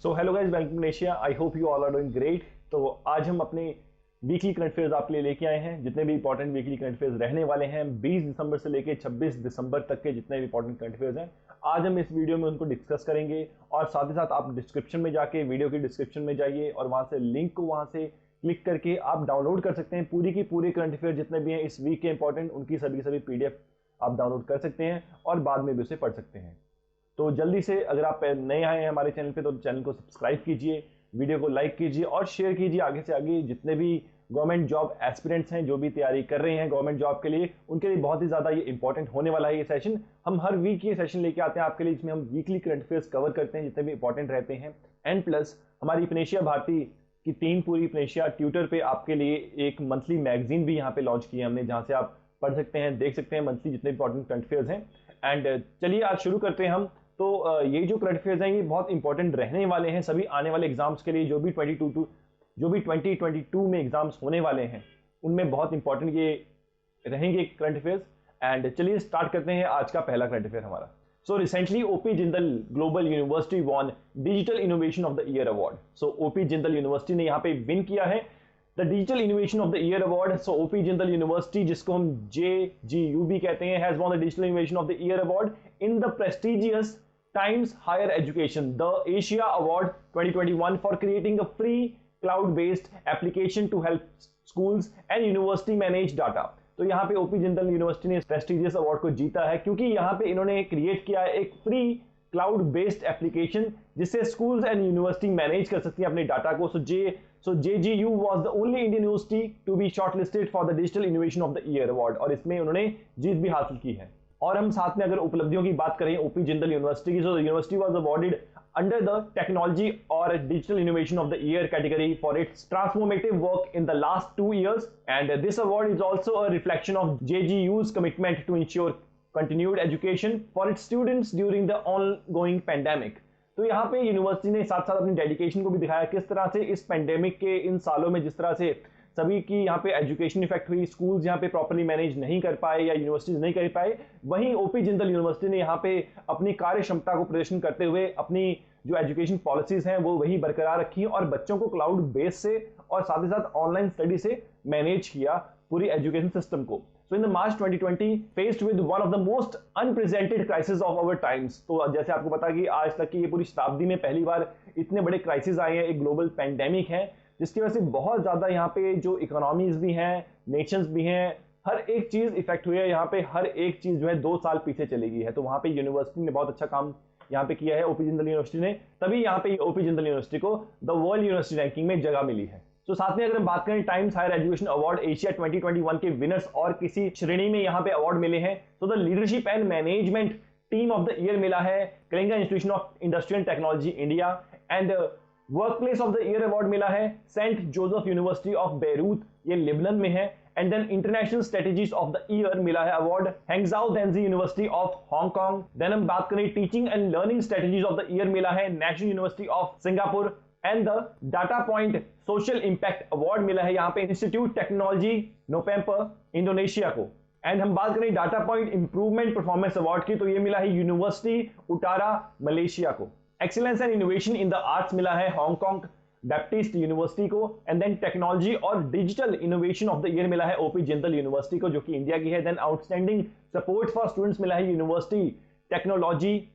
So hello guys, welcome to Asia. I hope you all are doing great. तो आज हम अपने weekly current affairs आपके लिए लेके आए हैं। जितने भी इंपॉर्टेंट वीकली करंट अफेयर्स रहने वाले हैं 20 दिसंबर से लेके 26 दिसंबर तक के जितने भी इंपॉर्टेंट करंट अफेयर्स हैं, आज हम इस वीडियो में उनको डिस्कस करेंगे। और साथ ही साथ आप डिस्क्रिप्शन में जाके, वीडियो की डिस्क्रिप्शन में जाइए और वहां से लिंक को वहां से क्लिक करके आप डाउनलोड कर सकते हैं। पूरी की पूरी करंट अफेयर जितने भी हैं इस वीक के इंपॉर्टेंट, उनकी सभी पीडीएफ आप डाउनलोड कर सकते हैं और बाद में भी उसे पढ़ सकते हैं। तो जल्दी से, अगर आप नए आए हैं हमारे चैनल पे, तो चैनल को सब्सक्राइब कीजिए, वीडियो को लाइक कीजिए और शेयर कीजिए आगे से आगे। जितने भी गवर्नमेंट जॉब एस्पिरेंट्स हैं, जो भी तैयारी कर रहे हैं गवर्नमेंट जॉब के लिए, उनके लिए बहुत ही ज़्यादा ये इंपॉर्टेंट होने वाला है ये सेशन। हम हर वीक ये सेशन लेके आते हैं आपके लिए, जिसमें हम वीकली करंट अफेयर्स कवर करते हैं जितने भी इंपॉर्टेंट रहते हैं। एंड प्लस हमारी पनेशिया भारती की टीम पूरी पनेशिया ट्यूटर पे आपके लिए एक मंथली मैगजीन भी यहाँ पे लॉन्च की है हमने, जहाँ से आप पढ़ सकते हैं, देख सकते हैं मंथली जितने इंपॉर्टेंट करंट अफेयर्स हैं। एंड चलिए आज शुरू करते हैं हम। तो ये जो करंट अफेयर्स हैं ये बहुत इंपॉर्टेंट रहने वाले हैं सभी आने वाले एग्जाम्स के लिए। जो भी 2022 में एग्जाम्स होने वाले हैं उनमें बहुत इंपॉर्टेंट ये रहेंगे करंट अफेयर्स। एंड चलिए स्टार्ट करते हैं आज का पहला करंट अफेयर हमारा। So recently OP Jindal global university won digital innovation of the year award. So OP Jindal university ने यहाँ पे विन किया है the digital innovation of the year award. So OP Jindal university, जिसको हम JGU भी कहते हैं, has won the digital innovation of the year award in the prestigious Times Higher Education, the Asia Award 2021 for creating a free cloud-based application to help schools and university manage data। तो यहाँ पे OP Jindal university ने इस prestigious award को जीता है क्योंकि यहाँ पे इन्होंने क्रिएट किया है एक फ्री क्लाउड बेस्ड एप्लीकेशन जिससे स्कूल्स एंड यूनिवर्सिटी मैनेज कर सकती हैं अपने डाटा को। सो JGU was the only Indian university to be shortlisted for the Digital Innovation of the Year Award, और इसमें उन्होंने जीत भी हासिल की है। और हम साथ में अगर उपलब्धियों की बात करें ओपी जिंदल यूनिवर्सिटी की, तो university was awarded under the technology और digital innovation of the year category for its transformative work in the last 2 years, and this award is also a reflection of JGU's commitment to ensure continued education for its students during the ongoing pandemic. तो यहाँ पे university ने साथ साथ अपनी dedication को भी दिखाया किस तरह से इस पैंडेमिक के इन सालों में जिस तरह से सभी की यहाँ पे एजुकेशन इफेक्ट हुई, स्कूल्स यहाँ पे प्रॉपर्ली मैनेज नहीं कर पाए या यूनिवर्सिटीज नहीं कर पाए, वहीं ओपी जिंदल यूनिवर्सिटी ने यहाँ पे अपनी कार्य क्षमता को प्रदर्शन करते हुए अपनी जो एजुकेशन पॉलिसीज हैं वो वही बरकरार रखी और बच्चों को क्लाउड बेस से और साथ ही साथ ऑनलाइन स्टडी से मैनेज किया पूरी एजुकेशन सिस्टम को। So in the March 2020 faced with one of the most unprecedented crises of our times। तो जैसे आपको पता कि आज तक की ये पूरी शताब्दी में पहली बार इतने बड़े क्राइसिस आए हैं, एक ग्लोबल पैंडेमिक है जिसकी वजह से बहुत ज्यादा यहाँ पे जो इकोनॉमीज भी हैं, नेशंस भी हैं, हर एक चीज इफेक्ट हुई है। यहाँ पे हर एक चीज जो है 2 साल पीछे चली गई है। तो वहां पे यूनिवर्सिटी ने बहुत अच्छा काम यहाँ पे किया है ओपी जिंदल यूनिवर्सिटी ने, तभी यहाँ पे ओपी जिंदल यूनिवर्सिटी को द वर्ल्ड यूनिवर्सिटी रैंकिंग में जगह मिली है। तो साथ में अगर हम बात करें Times higher education award Asia 2021 के विनर्स और किसी श्रेणी में यहाँ पे अवार्ड मिले हैं, तो the leadership and management team of the year मिला है Kalinga Institution of Industry and Technology India, and work place of the year award मिला है Saint Joseph University of Beirut, ये लिबनन में है। And then international strategies of the year मिला है award Hangzhou Dianzi University of Hong Kong. Then हम बात करें teaching and learning strategies of the year मिला है National University of Singapore, and the data point social impact award मिला है यहाँ पे इंस्टीट्यूट टेक्नोलॉजी नोपेम्पर इंडोनेशिया को। एंड हम बात करें data point improvement performance award की, तो ये मिला है यूनिवर्सिटी उटारा मलेशिया को। Excellence and innovation in the arts मिला है हांगकांग बैप्टिस्ट यूनिवर्सिटी को। एंड देन टेक्नोलॉजी और digital innovation of the year मिला है ओपी जिंदल यूनिवर्सिटी को, जो कि इंडिया की है। Then outstanding support for students मिला है यूनिवर्सिटी टेक्नोलॉजी,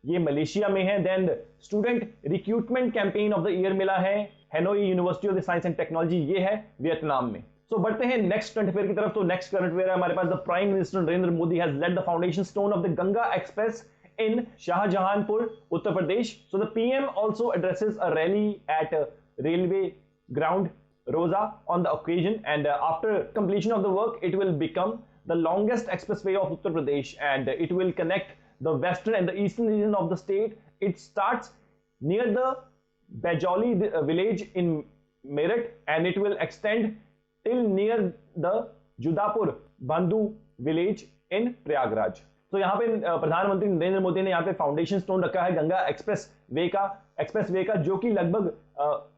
ये मलेशिया में है। Then student recruitment campaign of the year मिला है Hanoi university of science and technology, ये है वियतनाम में। सो बढ़ते हैं नेक्स्ट करंट अफेयर की तरफ। तो नेक्स्ट करंट अफेयर है हमारे पास, the prime minister Narendra Modi has laid the foundation stone of the Ganga expressway in Shahjahanpur, Uttar Pradesh। So the PM also addresses a rally at railway ground Rosa on the occasion, and after completion of the work it will become the longest expressway of Uttar Pradesh, and it will connect the western and the eastern region of the state. It starts near the Bajoli village in Meerut, and it will extend till near the Judapur Bandhu village in Prayagraj। तो यहाँ पे प्रधानमंत्री नरेंद्र मोदी ने यहाँ पे foundation stone रखा है Ganga express way का, जो कि लगभग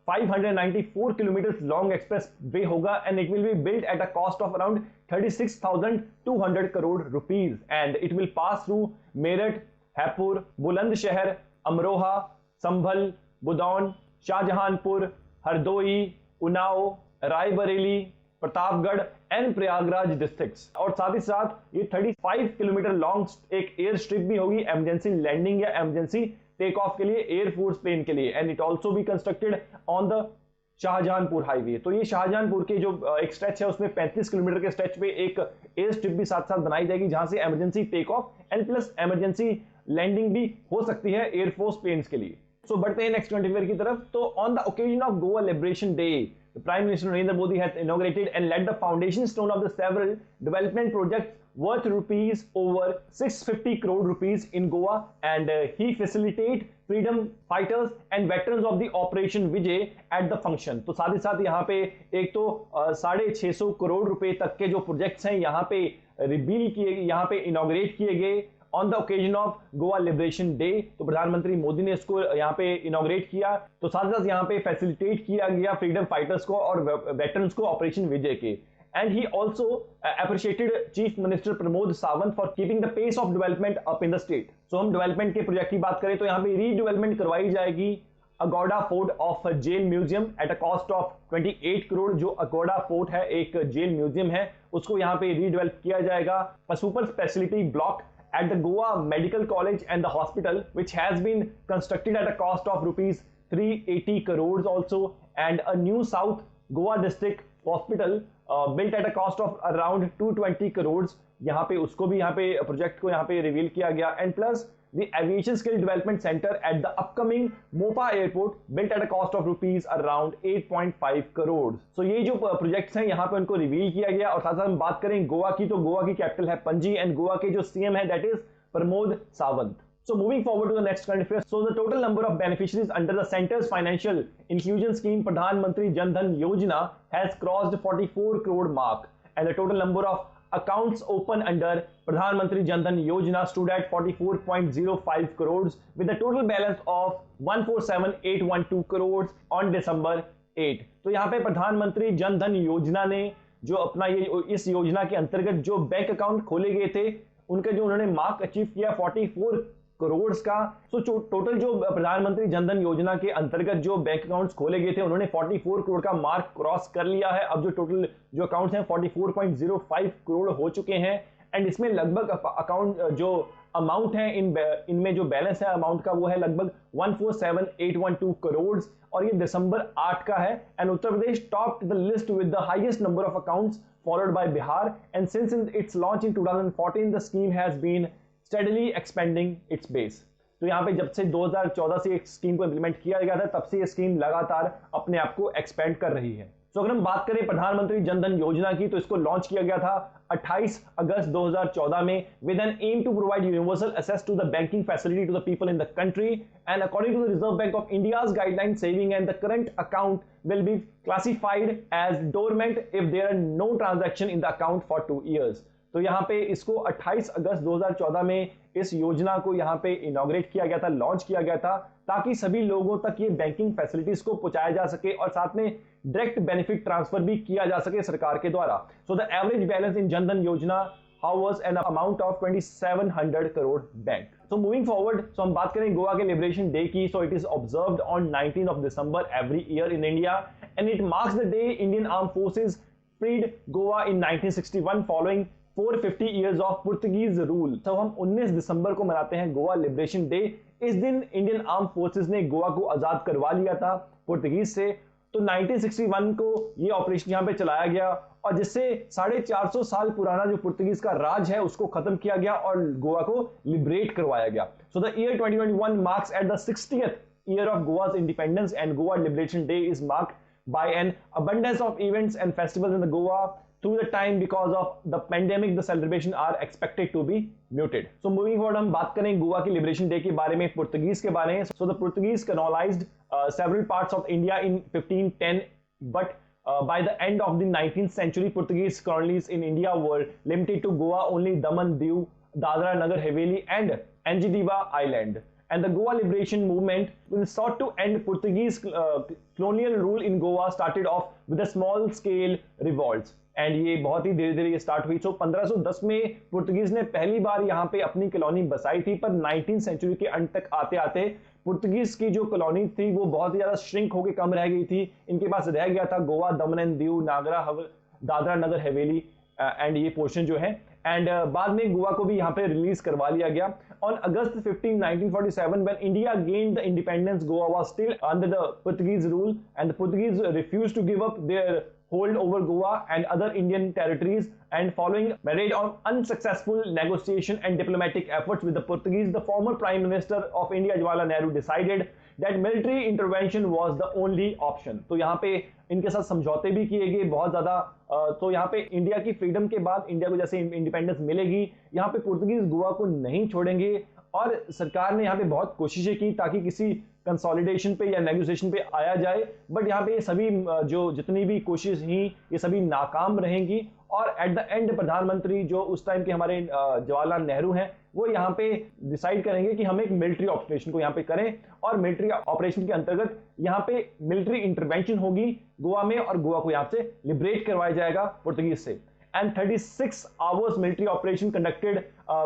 594 किलोमीटर लॉन्ग एक्सप्रेस वे होगा, and it will be built at a cost of around 36,200 crore rupees, and it will pass through Meerut, Hapur, Bulandshahr, Amroha, Sambhal, Budaun, Shahjahanpur, Hardoi, Unnao, Raebareli, Pratapgarh and Prayagraj districts. और साथ ही साथ ये 35 किलोमीटर लॉन्ग एक एयर स्ट्रिप भी होगी इमरजेंसी लैंडिंग या इमरजेंसी टेक ऑफ के लिए एयरफोर्स प्लेन के लिए। And it also be constructed on the Shahjahanpur highway. तो ये शाहजहांपुर के जो एक स्ट्रेच है उसमें 35 किलोमीटर के स्ट्रेच पे एक एयर स्ट्रिप भी साथ साथ बनाई जाएगी, जहां से emergency take off and plus emergency landing भी हो सकती है एयरफोर्स प्लेन्स के लिए। सो बढ़ते हैं नेक्स्ट करंट अफेयर की तरफ। तो on the occasion of Goa liberation day, Prime Minister Narendra Modi has inaugurated and laid the foundation stone of the several development projects worth rupees over 650 crore rupees in Goa, and he facilitate freedom fighters and veterans of the Operation Vijay at the function। तो साथ ही साथ यहाँ पे एक तो 650 करोड़ रुपए तक के जो प्रोजेक्ट्स हैं यहाँ पे रिवील किए, यहाँ पे इनॉग्रेट किए गए on the occasion of Goa liberation day. तो प्रधानमंत्री मोदी ने इसको यहाँ पे इनॉग्रेट किया। तो साथ साथ यहाँ पे फैसिलिटेट किया गया फ्रीडम फाइटर्स को और वेटरन्स को ऑपरेशन विजय के। And he also appreciated chief minister Pramod Sawant for keeping the pace of development up in the state. So हम डेवलपमेंट के प्रोजेक्ट की बात करें तो यहाँ पे रीडेवलपमेंट करवाई जाएगी Aguada fort of jail museum at a cost of 28 crore. जो अगोड़ा फोर्ट है एक जेल म्यूजियम है, उसको यहाँ पे रीडेवलप किया जाएगा। A super speciality block at the Goa Medical College and the hospital, which has been constructed at a cost of rupees 380 crores also, and a new South Goa District Hospital built at a cost of around 220 crores। यहाँ पे उसको भी यहाँ पे project को यहाँ पे reveal किया गया। And plus the aviation skill development center at the upcoming Mopa airport built at a cost of rupees around 8.5 crores। so ये जो प्रोजेक्ट्स हैं यहाँ पे उनको रिवील किया गया। और साथ साथ हम बात करें गोवा की, तो गोवा की कैपिटल है पणजी एंड गोवा के जो सीएम है that is Pramod Sawant. So moving forward to the next current affairs. So the total number of beneficiaries under the center's financial inclusion scheme Pradhan Mantri Jan Dhan Yojana has crossed 44 crore mark, and the total number of accounts open under Pradhan Mantri Jan Dhan Yojana stood at 44.05 crores with a total balance of 147,812 crores on December 8। तो यहाँ पे प्रधानमंत्री जन धन योजना ने जो अपना ये इस योजना के अंतर्गत जो बैंक अकाउंट खोले गए थे उनका जो उन्होंने मार्क अचीव किया 44 करोड़ का। सो टोटल जो प्रधानमंत्री जनधन योजना के अंतर्गत जो बैंक अकाउंट्स खोले गए थे उन्होंने 44 करोड़ का मार्क क्रॉस कर लिया है। अब जो टोटल जो अकाउंट्स हैं 44.05 करोड़ हो चुके हैं। एंड इसमें लगभग अकाउंट जो अमाउंट है इनमें जो बैलेंस है अमाउंट का वो है लगभग 147,812 करोड़, और ये दिसंबर 8 का है। And Uttar Pradesh topped the list with the highest number of accounts followed by Bihar. And since its launch in 2014 the scheme has been steadily expanding its base। तो यहाँ पे जब से 2014 से एक स्कीम को इंप्लीमेंट किया गया था तब से ये स्कीम लगातार अपने आप को एक्सपेंड कर रही है। तो अगर हम बात करें प्रधानमंत्री जनधन योजना की, तो इसको लॉन्च किया गया था 28 अगस्त 2014 में with an aim to provide universal access to the banking facility to the people in the country. And according to the Reserve Bank of India's guideline saving and the current account will be classified as dormant if there are no transaction in the account for 2 years। तो यहाँ पे इसको 28 अगस्त 2014 में इस योजना को यहाँ पे इनॉग्रेट किया गया था, लॉन्च किया गया था, ताकि सभी लोगों तक ये बैंकिंग फैसिलिटीज को पहुंचाया जा सके और साथ में डायरेक्ट बेनिफिट ट्रांसफर भी किया जा सके सरकार के द्वारा। So the average balance in Jan Dhan Yojana how was an amount of 2700 crore bank. So moving forward, so हम बात करें गोवा के लिबरेशन डे की। So it is observed on 19 of December every year in India, and it marks the day Indian arm forces freed Goa in 1961 following 450 years of Portuguese rule। तो हम 19 दिसंबर को मनाते हैं गोवा लिबरेशन डे। इस दिन इंडियन आर्म फोर्सेस ने गोवा को आजाद करवा लिया था पुर्तगीज से। तो 1961 को ये ऑपरेशन यहाँ पे चलाया गया और जिससे 450 साल पुराना जो पुर्तगीज का राज है उसको खत्म किया गया और गोवा को लिबरेट करवाया गया। So the year 2021 marks at the 60th year of Goa's independence, and Goa Liberation Day is marked by an abundance of events and festivals in the Goa through the time because of the pandemic. The celebration are expected to be muted। So moving forward, हम बात करें गोवा की liberation day के बारे में, Portuguese के बारे में। So the Portuguese colonized several parts of India in 1510, but by the end of the 19th century, Portuguese colonies in India were limited to Goa only, Daman, Diu, Dadra, Nagar Haveli, and Anjadiva Island। And the Goa liberation movement sought to end Portuguese colonial rule in Goa started off with a small scale revolts। And ये बहुत ही धीरे धीरे ये start हुई। सो 1510 में Portuguese ने पहली बार यहाँ पे अपनी कॉलोनी बसाई थी, पर 19th सेंचुरी के अंत तक आते आते पुर्तगीज की जो कॉलोनीज थी वो बहुत ही ज्यादा श्रिंक होकर कम रह गई थी। इनके पास रह गया था गोवा, दमन एंड दीव, दादरा नगर हवेली एंड ये पोर्शन जो है। एंड बाद में गोवा को भी यहाँ पे रिलीज करवा लिया गया। On August 15, 1947 when India gained the independence, Goa was still under the Portuguese rule and the Portuguese refused to give up their hold over Goa and other Indian territories, and following married on unsuccessful negotiation and diplomatic efforts with the Portuguese, the former Prime Minister of India Jawaharlal Nehru decided that military intervention was the only option। तो यहाँ पे इनके साथ समझौते भी किए गए बहुत ज्यादा। तो यहाँ पे इंडिया की फ्रीडम के बाद, इंडिया को जैसे इंडिपेंडेंस मिलेगी, यहाँ पे पुर्तगीज गोवा को नहीं छोड़ेंगे और सरकार ने यहाँ पे बहुत कोशिशें की ताकि किसी कंसोलिडेशन पे या नेगोशिएशन पे आया जाए, बट यहाँ पे ये सभी जो जितनी भी कोशिश ही ये सभी नाकाम रहेंगी। और एट द एंड प्रधानमंत्री जो उस टाइम के हमारे जवाहरलाल नेहरू हैं वो यहाँ पे डिसाइड करेंगे कि हम एक मिलिट्री ऑपरेशन को यहाँ पे करें, और मिलिट्री ऑपरेशन के अंतर्गत यहाँ पे मिलिट्री इंटरवेंशन होगी गोवा में और गोवा को यहाँ से लिबरेट करवाया जाएगा पुर्तगीज से। And 36 hours military operation conducted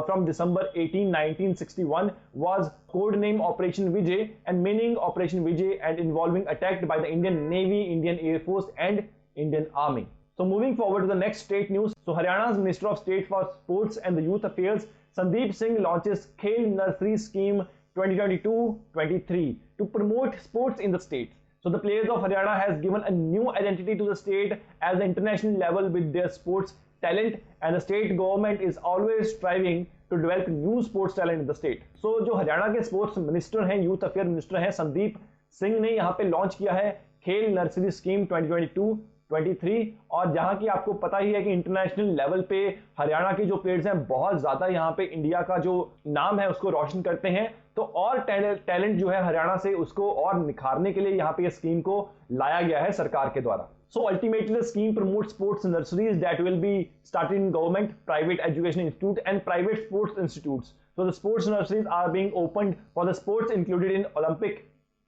from December 18, 1961 was codename Operation Vijay and meaning Operation Vijay, and involving attack by the Indian Navy, Indian Air Force and Indian Army. So moving forward to the next state news. So Haryana's Minister of State for Sports and the Youth Affairs, Sandeep Singh, launches Khel Nursery Scheme 2022-23 to promote sports in the state. So the players of Haryana has given a new identity to the state as the international level with their sports talent, and the state government is always striving to develop new sports talent in the state. So जो हरियाणा के sports minister हैं, youth affair minister हैं, संदीप सिंह ने यहाँ पे launch किया है खेल नर्सरी स्कीम 2022-23, और जहां की आपको पता ही है कि इंटरनेशनल लेवल पे हरियाणा के जो प्लेयर्स हैं बहुत ज्यादा यहाँ पे इंडिया का जो नाम है उसको रोशन करते हैं। तो और टैलेंट जो है हरियाणा से उसको और निखारने के लिए यहाँ पे स्कीम को लाया गया है सरकार के द्वारा। So ultimately the scheme promote sports nurseries that will be started in government, private education institute and private sports institutes. So the sports nurseries are being opened for the sports included in Olympic,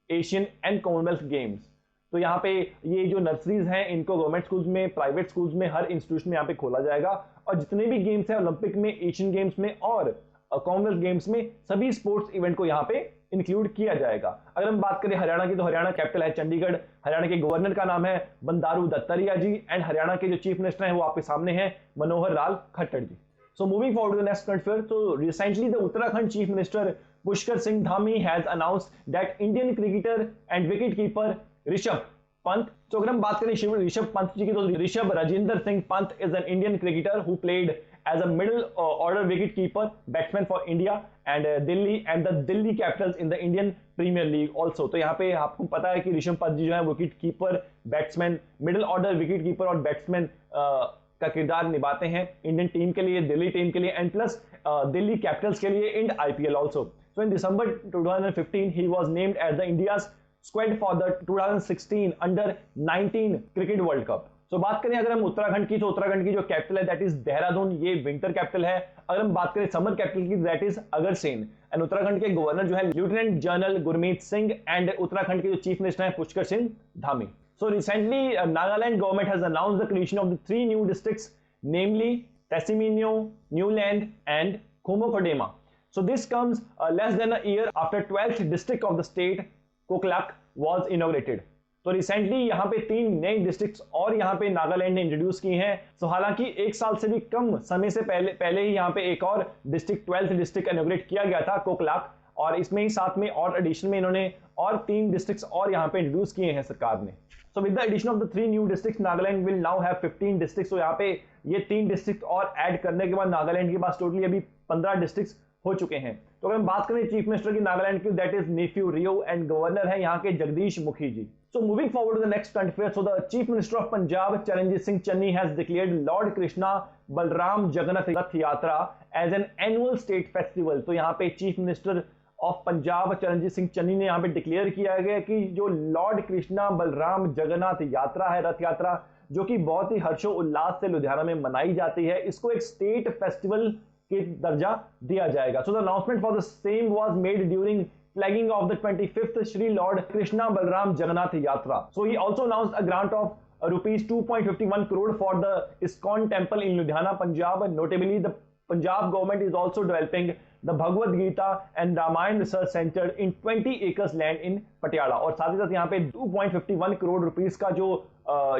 Asian and Commonwealth games. तो यहाँ पे ये जो nurseries हैं इनको government schools में, private schools में, हर इंस्टीट्यूशन में यहाँ पे खोला जाएगा, और जितने भी गेम्स हैं ओलंपिक में, एशियन गेम्स में और कॉमनवेल्थ गेम्स में सभी स्पोर्ट्स इवेंट को यहाँ पे इंक्लूड किया जाएगा। अगर हम बात करें हरियाणा की, तो हरियाणा कैपिटल है चंडीगढ़, हरियाणा के गवर्नर का नाम है बंडारू दत्तात्रेय जी, एंड हरियाणा के जो चीफ मिनिस्टर हैं वो आपके सामने हैं Manohar Lal Khattar ji. So moving forward to the next current affair. तो recently the Uttarakhand chief minister Pushkar Singh Dhami has announced that Indian cricketer and wicket keeper Rishabh Pant, तो अगर हम बात करें ऋषभ पंत जी की, तो Rishabh Rajendra Singh Pant is an Indian cricketer who played as a middle order wicket keeper batsman for India and the Delhi Capitals in the Indian Premier League also। तो यहाँ पे आपको पता है कि ऋषभ पंत जी जो है wicket keeper, batsman, middle order wicket keeper और बैट्समैन का किरदार निभाते हैं इंडियन टीम के लिए, दिल्ली टीम के लिए, एंड प्लस दिल्ली कैपिटल्स के लिए इन IPL also। So in December 2015 he was named as the India's squad for the 2016 Under-19 Cricket World Cup। तो बात करें अगर हम उत्तराखंड की, तो उत्तराखंड की जो कैपिटल है दैट इज देहरादून, ये विंटर कैपिटल है। अगर हम बात करें समर कैपिटल की that is Gairsain, and Uttarakhand के गवर्नर जो है lieutenant general Gurmeet Singh, and Uttarakhand के जो चीफ मिनिस्टर हैं Pushkar Singh Dhami. So recently Nagaland government has announced the creation of the 3 new districts, namely Tseminyu, Niuland and Chumoukedima. So this comes less than a year after 12th district of the state, कोकलाक, was inaugurated। तो recently यहाँ पे 3 नए districts और यहाँ पे नागालैंड ने introduce की हैं। सो हालांकि 1 साल से भी कम समय से पहले ही यहाँ पे एक और डिस्ट्रिक्ट, 12th डिस्ट्रिक्ट इनॉग्रेट किया गया था, कोकलाक, और इसमें ही साथ में और एडिशन में इन्होंने और 3 डिस्ट्रिक्ट्स और यहाँ पे इंट्रोड्यूस किए हैं सरकार ने। So with the addition of the 3 new districts, Nagaland will now have 15 districts. तो यहाँ पे ये 3 डिस्ट्रिक्ट और ऐड करने के बाद नागालैंड के पास टोटली अभी 15 डिस्ट्रिक्ट्स हो चुके हैं। तो अगर हम बात करें चीफ मिनिस्टर की नागालैंड की, that is Neiphiu Rio, and governor है यहाँ के जगदीश मुखी जी। So moving forward to the next current affair, so the Chief Minister of Punjab, Charanjit Singh Channi, has declared Lord Krishna Balram Jagannath Rath Yatra as an annual state festival। तो यहाँ पे chief minister of Punjab Charanjit Singh Channi ने यहाँ पे declare किया गया कि जो लॉर्ड कृष्णा बलराम जगन्नाथ यात्रा है, रथ यात्रा, जो कि बहुत ही हर्षो उल्लास से लुधियाना में मनाई जाती है, इसको एक स्टेट फेस्टिवल के दर्जा दिया जाएगा। So the announcement for the same was made during flagging of the 25th Shri Lord Krishna Balram Jagannath Yatra। So he also announced a grant of rupees 2.51 crore for the ISKCON temple in Ludhiana, Punjab, notably the Punjab government is also developing the Bhagavad Gita and Ramayana Research Center in 20 acres land in Patiala। और साथ ही साथ यहाँ पे 2.51 crore rupees का जो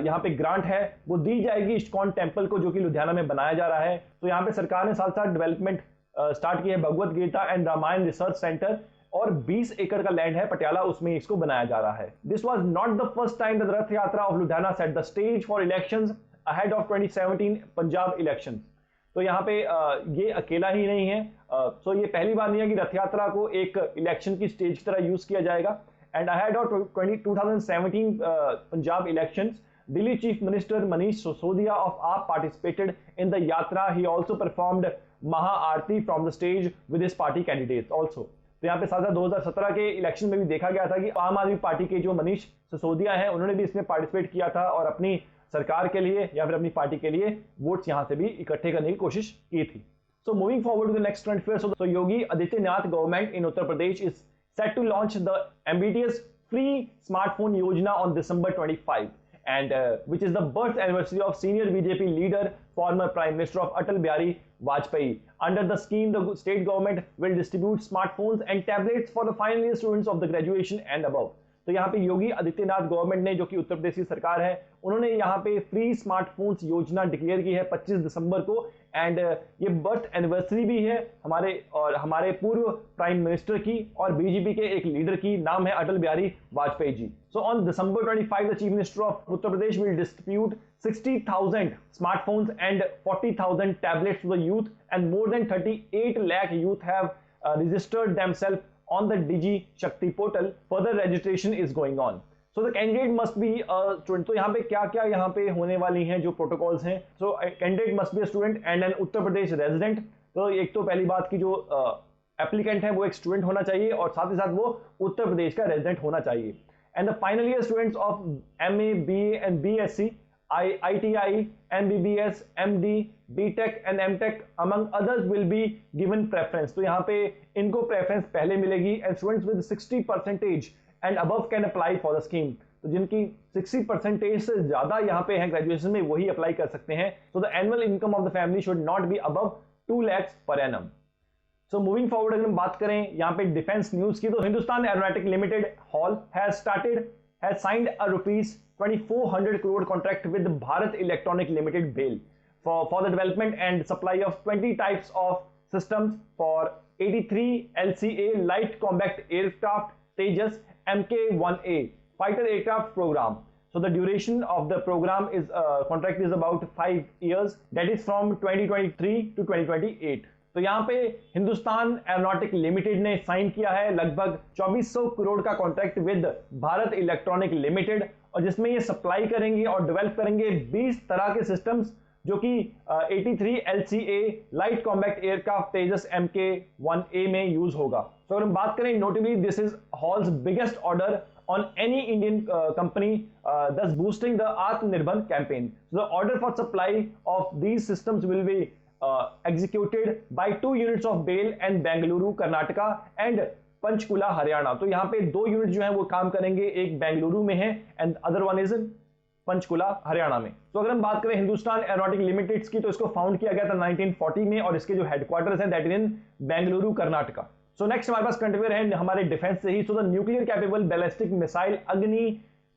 यहाँ पे ग्रांट है वो दी जाएगी इस्कॉन टेम्पल को, जो कि लुधियाना में बनाया जा रहा है। तो यहाँ पे सरकार ने साथ साथ डेवलपमेंट स्टार्ट की है Bhagavad Gita and Ramayana research centre, और 20 एकड़ का लैंड है पटियाला, उसमें इसको बनाया जा रहा है। This was not the first time that रथ यात्रा of Ludhiana set the stage for elections ahead of 2017 Punjab elections. तो यहाँ पे ये अकेला ही नहीं है, तो ये पहली बार नहीं है कि रथ यात्रा को एक इलेक्शन की स्टेज की तरह यूज किया जाएगा। And ahead of 2017 Punjab elections, Delhi Chief Minister Manish Sisodia of AAP participated in the yatra. He also performed Maha Aarti from the stage with his party candidates also. तो यहाँ पे साथ 2017 के इलेक्शन में भी देखा गया था कि आम आदमी पार्टी के जो मनीष सिसोदिया हैं उन्होंने भी इसमें पार्टिसिपेट किया था और अपनी सरकार के लिए या फिर अपनी पार्टी के लिए वोट्स यहाँ से भी इकट्ठे करने की कोशिश की थी। So moving forward to the next current affairs, so Yogi Adityanath government in Uttar Pradesh is set to launch the ambitious free smartphone Yojana on December 25, and which is the birth anniversary of senior BJP leader, former Prime Minister of Atal Bihari Vajpayee. Under the scheme, the state government will distribute smartphones and tablets for the final year students of the graduation and above. तो यहाँ पे Yogi Adityanath government ने, जो कि उत्तर प्रदेश की सरकार है, उन्होंने यहाँ पे फ्री स्मार्टफोन्स योजना डिक्लेयर की है 25 दिसंबर को। एंड ये बर्थ एनिवर्सरी भी है हमारे पूर्व प्राइम मिनिस्टर की और बीजेपी के एक लीडर की, नाम है Atal Bihari Vajpayee ji. So on December 25 the chief minister of Uttar Pradesh will distribute 60,000 smartphones and 40,000 tablets to the youth, and more than 38 lakh youth have registered themselves on the Digi Shakti portal. Further registration is going on. So the candidate must be a student. तो यहाँ पे क्या यहाँ पे होने वाली हैं जो प्रोटोकॉल्स हैं। So candidate must be a student and an Uttar Pradesh resident. तो एक तो पहली बात की जो एप्लीकेंट है वो एक स्टूडेंट होना चाहिए और साथ ही साथ वो उत्तर प्रदेश का रेजिडेंट होना चाहिए। And the final year students of MA, BA and BSc, ITI, MBBS, MD, BTech and MTech among others will be given preference. तो यहाँ पे इनको प्रेफरेंस पहले मिलेगी। And students with 60% and above can apply for the scheme. तो जिनकी 60% से ज्यादा यहाँ पे है ग्रेजुएशन में, वही अप्लाई कर सकते हैं। So the annual income of the family should not be above 2 lakhs per annum. So moving forward अगर हम बात करें यहाँ पे डिफेंस न्यूज की, तो Hindustan aeronautic limited hall has signed a ₹2,400 crore contract with Bharat Electronic Limited BHEL for the development and supply of 20 types of systems for 83 LCA light combat aircraft Tejas Mk1A fighter aircraft program. So the duration of the program is contract is about 5 years, that is from 2023 to 2028. तो यहाँ पे Hindustan aeronautic limited ने sign किया है लगभग 2400 करोड़ का contract with Bharat electronic limited, और जिसमें ये सप्लाई करेंगे और डेवलप करेंगे 20 तरह के सिस्टम्स जो कि 83 LCA लाइट कॉम्बैट एयरक्राफ्ट तेजस Mk1A में यूज होगा। तो अगर हम बात करें, notably this is halls biggest order on any Indian company, thus boosting the Atmanirbhar campaign. So the order for supply of these systems will be executed by 2 units of BHEL and Bengaluru Karnataka and Panchkula Haryana. तो यहाँ पे 2 unit जो हैं वो काम करेंगे, एक बेंगलुरु में है and other one is Panchkula Haryana में। तो अगर हम बात करें हिंदुस्तान एरोनॉटिक लिमिटेड की, तो इसको फाउंड किया गया था 1940 में और इसके जो हेडक्वार्टर्स हैं that is in Bengaluru Karnataka. So next हमारे पास करंट अफेयर है हमारे डिफेंस से ही। So the nuclear capable ballistic missile Agni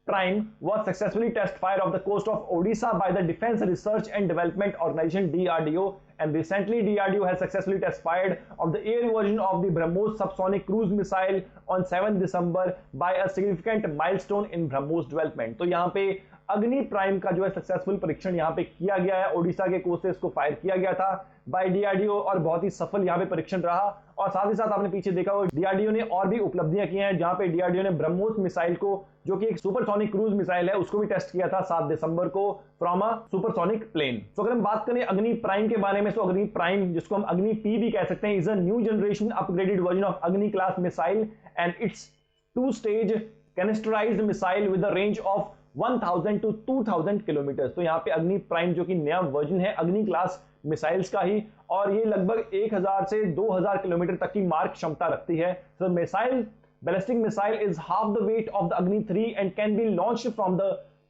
Prime was successfully test fired off the coast of Odisha by the Defense Research and Development Organization DRDO, and recently DRDO has successfully test fired of the air version of the BrahMos subsonic cruise missile on 7 December by a significant milestone in BrahMos development. तो यहाँ पे अग्नि prime का जो है successful परीक्षण यहाँ पे किया गया है, ओडिशा के कोस्ट से इसको फायर किया गया था बाय डीआरडीओ और बहुत ही सफल यहाँ पे परीक्षण रहा। और साथ ही साथ आपने पीछे देखा हो डीआरडीओ ने और भी उपलब्धियां की हैं, जहां पे डीआरडीओ ने ब्रह्मोस मिसाइल को, जो कि एक सुपरसोनिक क्रूज मिसाइल है, उसको भी टेस्ट किया था 7 दिसंबर को फ्रॉम अ सुपरसोनिक प्लेन। तो अगर हम बात करें अग्नि प्राइम के बारे में, तो अग्नि प्राइम, जिसको हम अग्नि पी भी कह सकते हैं, is a new generation upgraded version of Agni class missile and it's 2-stage canisterised missile with the range of 1000 to 2000 kilometre. तो यहाँ पे अग्नि प्राइम जो कि नया वर्जन है अग्नि क्लास मिसाइल्स का ही, और ये लगभग 1000 से 2000 किलोमीटर तक की मार्क क्षमता रखती है। So missile ballistic missile is half the weight of the Agni 3 and can be launched from the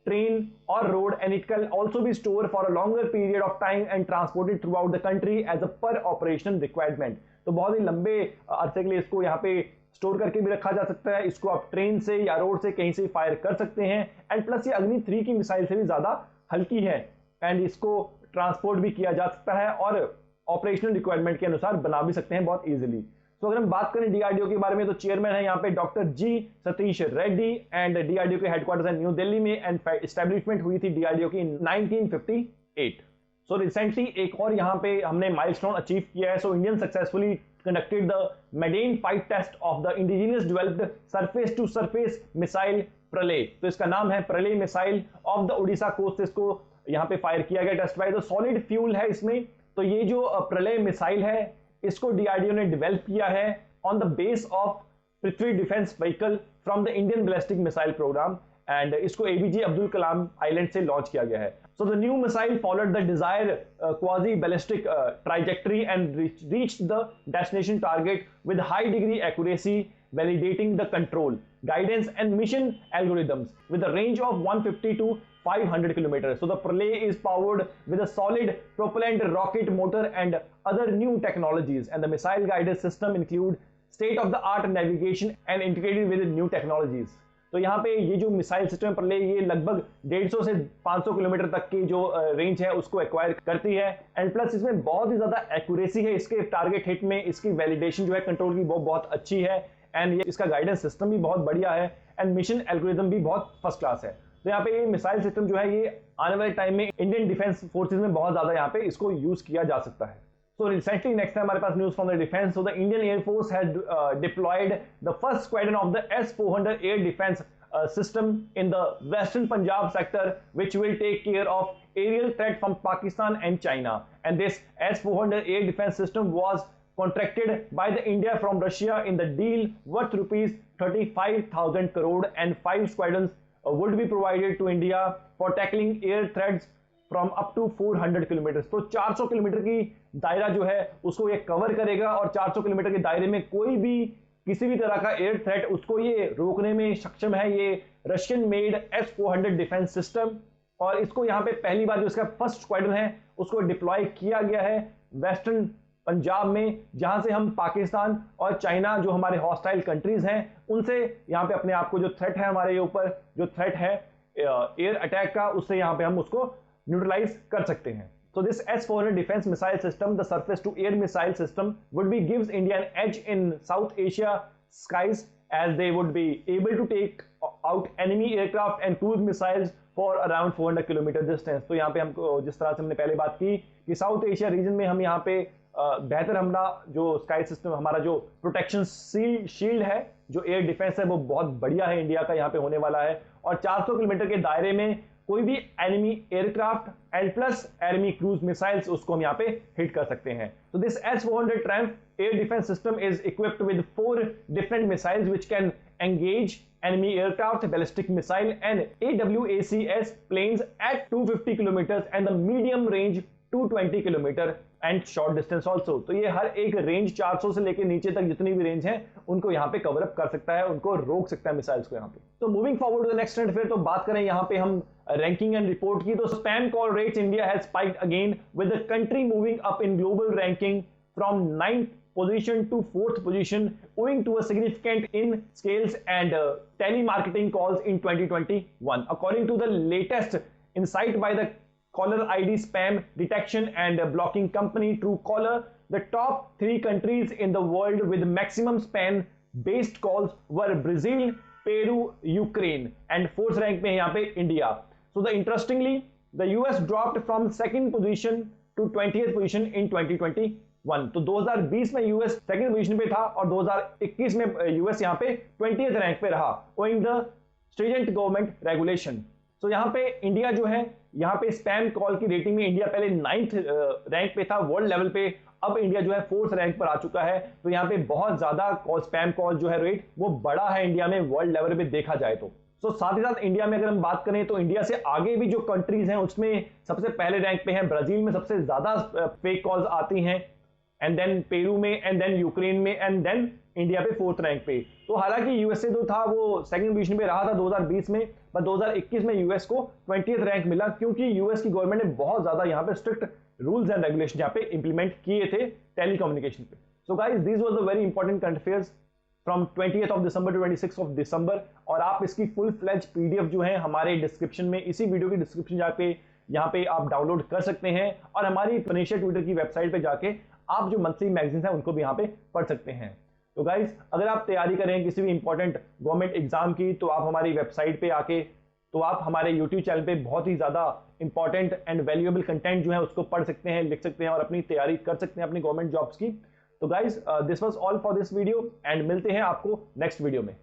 train or road, and it can also be stored for a longer period of time and transported throughout the country as a per operation requirement. तो बहुत ही लंबे अरसे के लिए इसको यहाँ पे store करके भी रखा जा सकता है। इसको आप ट्रेन से या रोड से कहीं से फायर कर सकते हैं। एंड प्लस ये अग्नि 3 की मिसाइल से भी ज्यादा हल्की है एंड इसको ट्रांसपोर्ट भी किया जा सकता है और ऑपरेशनल रिक्वायरमेंट के अनुसार बना भी सकते हैं बहुत इजीली। तो अगर हम बात करें डीआरडीओ के बारे में तो चेयरमैन है यहाँ पे doctor G Satish Reddy and DRDO के हेडक्वार्टर्स है न्यू दिल्ली में एंड एस्टैब्लिशमेंट हुई थी डीआरडीओ की 1958। सो रिसेंटली एक और यहाँ पे हमने माइलस्टोन अचीव किया है। So Indian successfully conducted the maiden 5 test of the indigenous developed surface to surface missile Pralay. तो इसका नाम है Pralay missile of the Orissa coast. इसको यहाँ पे फायर किया गया टेस्ट बाय। तो सॉलिड फ्यूल है इसमें। तो ये जो प्रलय मिसाइल है इसको डीआरडीओ ने डेवलप किया है on the base of Prithvi defence vehicle from the Indian ballistic missile programme and इसको एबीजे अब्दुल कलाम आइलैंड से लॉन्च किया गया है। So the new missile followed the desire quasi ballistic trajectory and reached the destination target with high degree accuracy validating the control, guidance and mission algorithms with a range of 150 to 500 kilometers. So the Pralay is powered with a solid propellant rocket motor and other new technologies, and the missile guidance system include state-of-the-art navigation and integrated with new technologies. तो यहाँ पे ये जो missile system प्रलय ये लगभग 150 से 500 kilometre तक की जो रेंज है उसको एक्वायर करती है एंड प्लस इसमें बहुत ही ज्यादा एक्यूरेसी है। इसके टारगेट हिट में इसकी वैलिडेशन जो है कंट्रोल की वो बहुत अच्छी है एंड ये इसका गाइडेंस सिस्टम भी बहुत बढ़िया है एंड मिशन एल्गोरिथम भी बहुत फर्स्ट क्लास है। तो यहाँ पे ये मिसाइल सिस्टम जो है ये आने वाले टाइम में इंडियन डिफेंस फोर्सेज में बहुत ज्यादा यहाँ पे इसको यूज किया जा सकता है। So recently, next time हमारे पास news from the defence. So the Indian Air Force has deployed the first squadron of the S-400 air defense system in the western Punjab sector, which will take care of aerial threat from Pakistan and China. And this S-400 air defense system was contracted by the India from Russia in the deal worth rupees 35,000 crore, and 5 squadrons would be provided to India for tackling air threats from up to 400 kilometre. तो 400 kilometre की दायरा जो है उसको ये cover करेगा और 400 kilometre के दायरे में कोई भी किसी भी तरह का एयर थ्रेट उसको ये रोकने में सक्षम है ये Russian made S-400 defence system. और इसको यहाँ पे पहली बार जो इसका फर्स्ट स्क्वाड्रन है उसको डिप्लॉय किया गया है वेस्टर्न पंजाब में, जहां से हम पाकिस्तान और चाइना जो हमारे हॉस्टाइल कंट्रीज हैं उनसे यहाँ पे अपने आप को जो थ्रेट है हमारे ऊपर जो थ्रेट है एयर अटैक का उससे यहाँ पे हम उसको न्यूट्रलाइज कर सकते हैं। So this S-400 defense missile system, the surface to air missile system, would be gives India an edge in South Asia skies as they would be able to take out enemy aircraft and cruise missiles for around 400 kilometer distance। तो यहाँ पे हमको जिस तरह से हमने पहले बात की कि साउथ एशिया रीजन में हम यहाँ पे बेहतर हमला जो स्काई सिस्टम हमारा जो प्रोटेक्शन शील्ड है जो एयर डिफेंस है वो बहुत बढ़िया है इंडिया का यहाँ पे होने वाला है। और 400 किलोमीटर के दायरे में कोई भी enemy aircraft and plus enemy cruise missiles उसको हम यहाँ पे हिट कर सकते हैं। तो this S-400 tramp air defence system is equipped with 4 different missiles which can engage enemy aircraft, ballistic missile and AWACS planes at 250 kilometers and the medium range 220 kilometer and short distance also। तो ये हर एक range 400 से लेकर नीचे तक जितनी भी range है उनको यहाँ पे कवर अप कर सकता है, उनको रोक सकता है मिसाइल्स को यहाँ पे। तो moving forward to the next trend, फिर तो बात करें यहाँ पे हम रैंकिंग एंड रिपोर्ट की, तो spam call rates India has spiked again with the country moving up in global ranking from 9th position to 4th position owing to a significant in scales and telemarketing calls in 2021 according to the latest insight by the caller ID spam detection and blocking company Truecaller. The top 3 countries in the world with maximum spam based calls were Brazil, Peru, Ukraine and 4th rank में यहाँ पे India। So the interestingly the US dropped from 2nd position to 20th position in 2021। तो 2020 में US second position पे था और 2021 में US यहाँ पे 20th रैंक पे रहा ओइंग द स्ट्रिजेंट गवर्नमेंट रेगुलेशन। तो यहाँ पे इंडिया जो है यहाँ पे स्पैम कॉल की रेटिंग में इंडिया पहले 9th रैंक पे था वर्ल्ड लेवल पे, अब इंडिया जो है 4th रैंक पर आ चुका है। तो यहाँ पे बहुत ज्यादा स्पैम कॉल जो है रेट वो बड़ा है इंडिया में वर्ल्ड लेवल पे देखा जाए तो। साथ ही साथ इंडिया में अगर हम बात करें तो इंडिया से आगे भी जो कंट्रीज हैं उसमें सबसे पहले रैंक पे हैं, ब्राजील में सबसे ज्यादा फेक कॉल्स आती हैं एंड देन पेरू में एंड देन यूक्रेन में एंड देन इंडिया पे 4th रैंक पे। तो हालांकि यूएसए जो था वो सेकंड पोजीशन पे रहा था 2020 में, पर 2021 में यूएस को 20th रैंक मिला, क्योंकि यूएस की गवर्नमेंट ने बहुत ज्यादा यहाँ पे स्ट्रिक्ट रूल्स एंड रेगुलेशन यहाँ पे इंप्लीमेंट किए थे टेलीकम्युनिकेशन पे। So guys this was a very important current affairs from 20th of December to 26th of December. और आप इसकी फुल फ्लेज पीडीएफ जो है हमारे डिस्क्रिप्शन में, इसी वीडियो की डिस्क्रिप्शन यहाँ पे आप डाउनलोड कर सकते हैं, और हमारी फिनिशियर ट्विटर की वेबसाइट पे जाके आप जो मंथली मैगजीन्स हैं उनको भी यहाँ पे पढ़ सकते हैं। तो गाइज अगर आप तैयारी करें किसी भी इंपॉर्टेंट गवर्नमेंट एग्जाम की, तो आप हमारी वेबसाइट पे आके, तो आप हमारे यूट्यूब चैनल पे बहुत ही ज्यादा इंपॉर्टेंट एंड वैल्यूएबल कंटेंट जो है उसको पढ़ सकते हैं, लिख सकते हैं और अपनी तैयारी कर सकते हैं अपनी गवर्नमेंट जॉब्स की। तो guys this was all for this video, and मिलते हैं आपको नेक्स्ट वीडियो में।